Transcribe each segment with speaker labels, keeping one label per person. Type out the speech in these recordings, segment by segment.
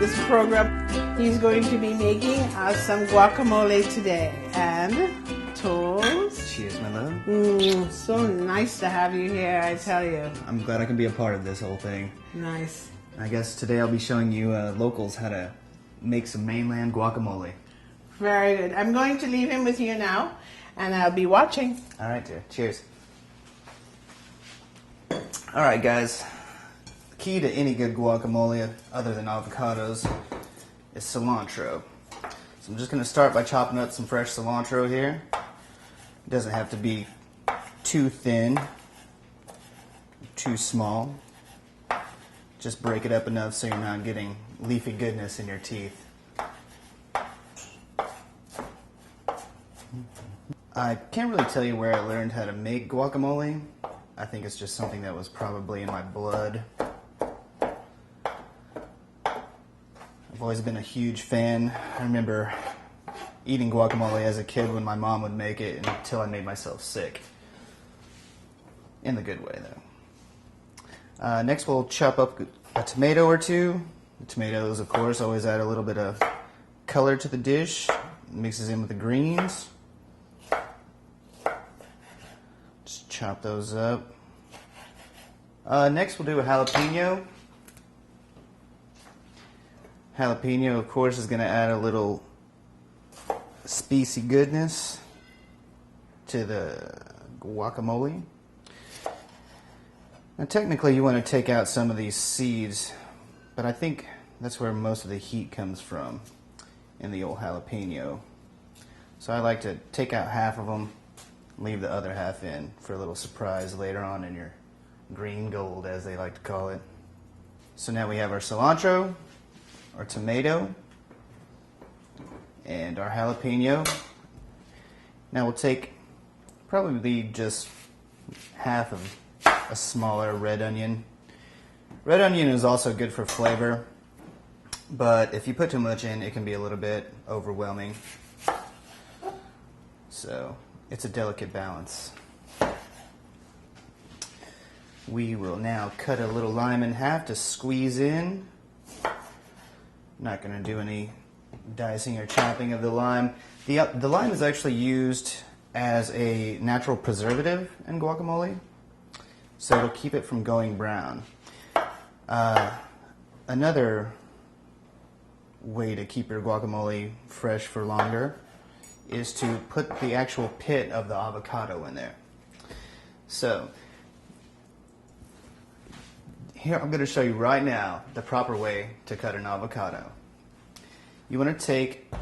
Speaker 1: this program. He's going to be making us some guacamole today. And toast.
Speaker 2: Cheers, my love.
Speaker 1: So nice to have you here, I tell you.
Speaker 2: I'm glad I can be a part of this whole thing.
Speaker 1: Nice.
Speaker 2: I guess today I'll be showing you locals how to make some mainland guacamole.
Speaker 1: Very good. I'm going to leave him with you now, and I'll be watching.
Speaker 2: All right, dear. Cheers. All right, guys. The key to any good guacamole, other than avocados, is cilantro. So I'm just going to start by chopping up some fresh cilantro here. It doesn't have to be too thin, too small. Just break it up enough so you're not getting leafy goodness in your teeth. I can't really tell you where I learned how to make guacamole. I think it's just something that was probably in my blood. I've always been a huge fan. I remember eating guacamole as a kid when my mom would make it until I made myself sick. In the good way, though. Next we'll chop up a tomato or two. The tomatoes, of course, always add a little bit of color to the dish. Mixes in with the greens. Just chop those up. Next we'll do a jalapeno. Jalapeno, of course, is going to add a little spicy goodness to the guacamole. Now, technically, you want to take out some of these seeds, but I think that's where most of the heat comes from in the old jalapeno. So I like to take out half of them, leave the other half in for a little surprise later on in your green gold, as they like to call it. So now we have our cilantro, our tomato, and our jalapeno. Now we'll take probably just half of a smaller red onion. Red onion is also good for flavor, but if you put too much in, it can be a little bit overwhelming. So it's a delicate balance. We will now cut a little lime in half to squeeze in. Not going to do any dicing or chopping of the lime. The lime is actually used as a natural preservative in guacamole, so it'll keep it from going brown. Another way to keep your guacamole fresh for longer is to put the actual pit of the avocado in there. So here I'm going to show you right now the proper way to cut an avocado. You want to take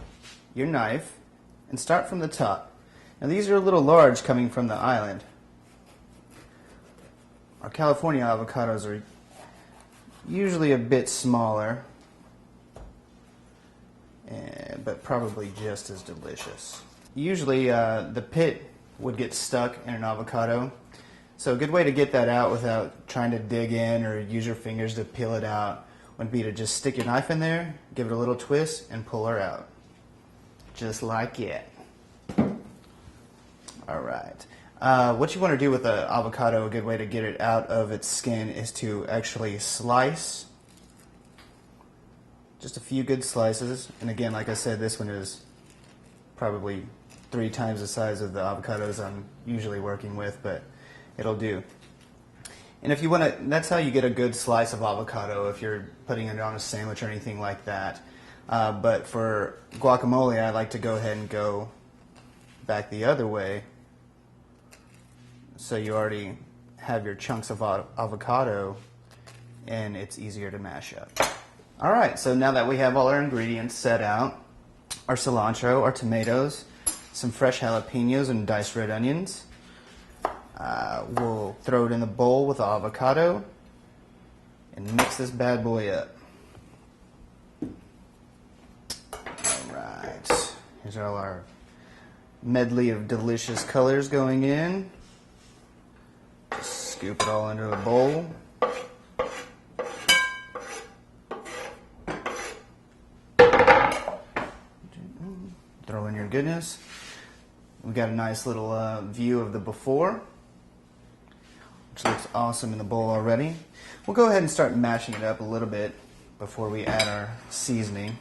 Speaker 2: your knife and start from the top. Now these are a little large coming from the island. Our California avocados are usually a bit smaller, but probably just as delicious. Usually the pit would get stuck in an avocado, so a good way to get that out without trying to dig in or use your fingers to peel it out would be to just stick your knife in there, give it a little twist, and pull her out. Just like it. All right. What you want to do with the avocado, a good way to get it out of its skin, is to actually slice just a few good slices. And again, like I said, this one is probably 3 times the size of the avocados I'm usually working with, but it'll do. And if you want to, that's how you get a good slice of avocado if you're putting it on a sandwich or anything like that. But for guacamole, I like to go ahead and go back the other way, so you already have your chunks of avocado and it's easier to mash up. All right, so now that we have all our ingredients set out, our cilantro, our tomatoes, some fresh jalapenos and diced red onions, we'll throw it in the bowl with the avocado and mix this bad boy up. All right, here's all our medley of delicious colors going in. Just scoop it all into a bowl. Throw in your goodness. We got a nice little view of the before, which looks awesome in the bowl already. We'll go ahead and start mashing it up a little bit before we add our seasoning.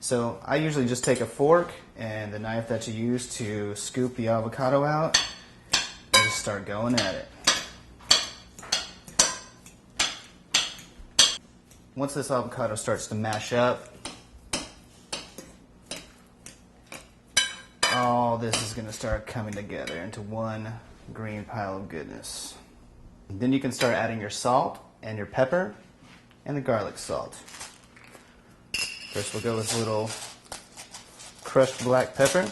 Speaker 2: So I usually just take a fork and the knife that you use to scoop the avocado out and just start going at it. Once this avocado starts to mash up, all this is going to start coming together into one green pile of goodness. Then you can start adding your salt and your pepper and the garlic salt. First we'll go with a little crushed black pepper.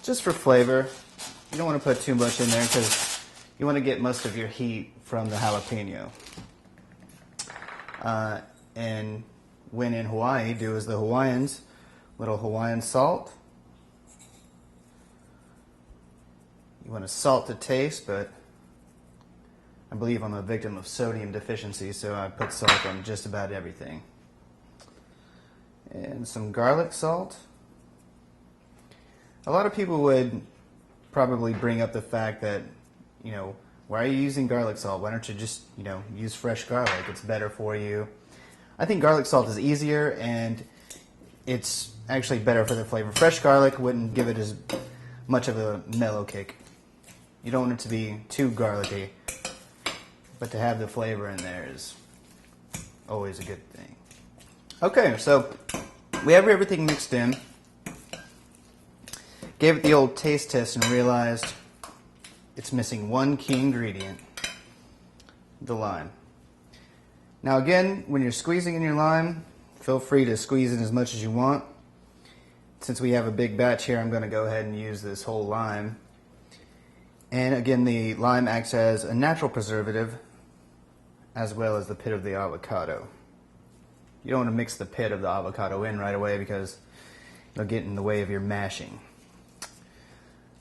Speaker 2: Just for flavor. You don't want to put too much in there because you want to get most of your heat from the jalapeno. And when in Hawaii, do as the Hawaiians, little Hawaiian salt. You want to salt to taste, but I believe I'm a victim of sodium deficiency, so I put salt on just about everything. And some garlic salt. A lot of people would probably bring up the fact that, you know, why are you using garlic salt? Why don't you just, you know, use fresh garlic? It's better for you. I think garlic salt is easier and it's actually better for the flavor. Fresh garlic wouldn't give it as much of a mellow kick. You don't want it to be too garlicky, but to have the flavor in there is always a good thing. Okay, so we have everything mixed in. Gave it the old taste test and realized it's missing one key ingredient, the lime. Now again, when you're squeezing in your lime, feel free to squeeze in as much as you want. Since we have a big batch here, I'm going to go ahead and use this whole lime. And again, the lime acts as a natural preservative as well as the pit of the avocado. You don't want to mix the pit of the avocado in right away because it'll get in the way of your mashing.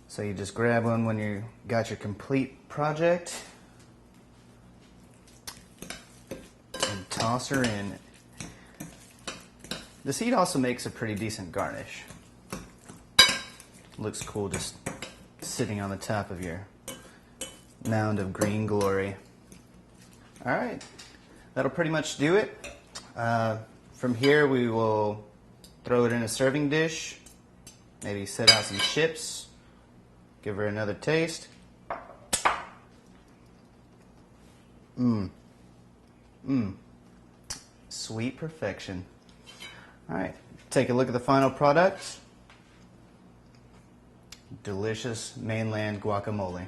Speaker 2: So you just grab one when you got your complete project and toss her in. The seed also makes a pretty decent garnish. Looks cool just sitting on the top of your mound of green glory. Alright, that'll pretty much do it. From here we will throw it in a serving dish, maybe set out some chips, give her another taste. Sweet perfection. Alright, take a look at the final product. Delicious Mainland guacamole.